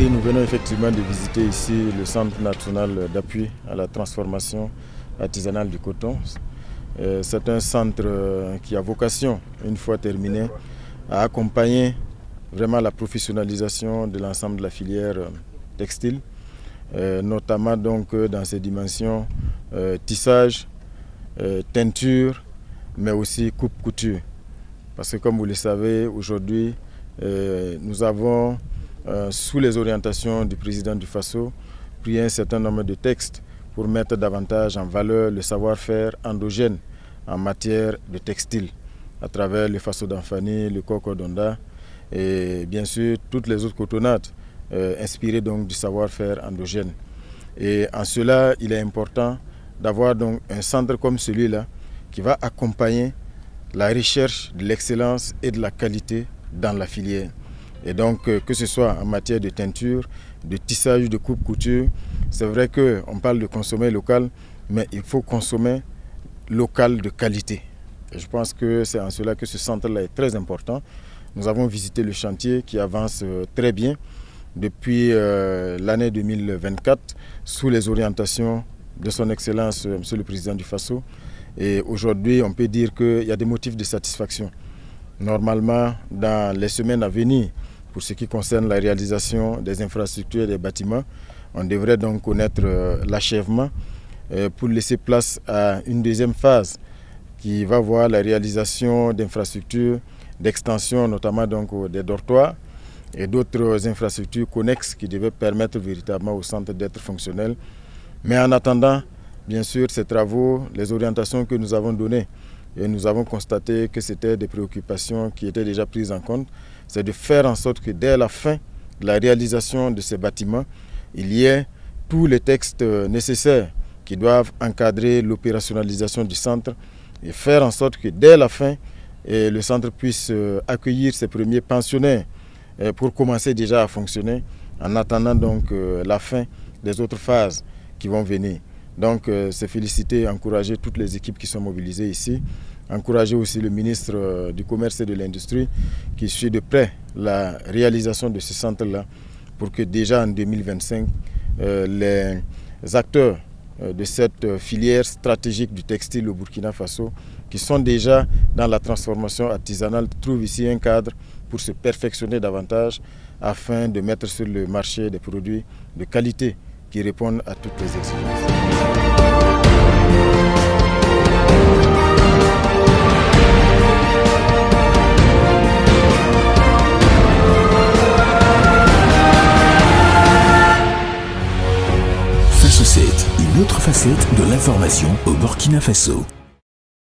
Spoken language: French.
Aujourd'hui, nous venons effectivement de visiter ici le Centre national d'appui à la transformation artisanale du coton. C'est un centre qui a vocation, une fois terminé, à accompagner vraiment la professionnalisation de l'ensemble de la filière textile, notamment donc dans ses dimensions tissage, teinture, mais aussi coupe-couture. Parce que comme vous le savez, aujourd'hui, nous avons, sous les orientations du président du Faso, pris un certain nombre de textes pour mettre davantage en valeur le savoir-faire endogène en matière de textile, à travers le Faso d'Anfani, le Cocodonda et bien sûr toutes les autres cotonnades inspirées donc du savoir-faire endogène. Et en cela, il est important d'avoir donc un centre comme celui-là qui va accompagner la recherche de l'excellence et de la qualité dans la filière. Et donc, que ce soit en matière de teinture, de tissage, de coupe-couture, c'est vrai qu'on parle de consommer local, mais il faut consommer local de qualité. Et je pense que c'est en cela que ce centre-là est très important. Nous avons visité le chantier qui avance très bien depuis l'année 2024 sous les orientations de son Excellence, Monsieur le Président du Faso. Et aujourd'hui, on peut dire qu'il y a des motifs de satisfaction. Normalement, dans les semaines à venir, pour ce qui concerne la réalisation des infrastructures et des bâtiments, on devrait donc connaître l'achèvement pour laisser place à une deuxième phase qui va voir la réalisation d'infrastructures d'extension, notamment donc des dortoirs et d'autres infrastructures connexes qui devaient permettre véritablement au centre d'être fonctionnel. Mais en attendant, bien sûr, ces travaux, les orientations que nous avons données, et nous avons constaté que c'était des préoccupations qui étaient déjà prises en compte, c'est de faire en sorte que dès la fin de la réalisation de ces bâtiments, il y ait tous les textes nécessaires qui doivent encadrer l'opérationnalisation du centre et faire en sorte que dès la fin, le centre puisse accueillir ses premiers pensionnaires pour commencer déjà à fonctionner en attendant donc la fin des autres phases qui vont venir. Donc c'est féliciter et encourager toutes les équipes qui sont mobilisées ici, encourager aussi le ministre du Commerce et de l'Industrie qui suit de près la réalisation de ce centre-là pour que déjà en 2025, les acteurs de cette filière stratégique du textile au Burkina Faso qui sont déjà dans la transformation artisanale trouvent ici un cadre pour se perfectionner davantage afin de mettre sur le marché des produits de qualité qui répondent à toutes les exigences. Faso 7, une autre facette de l'information au Burkina Faso.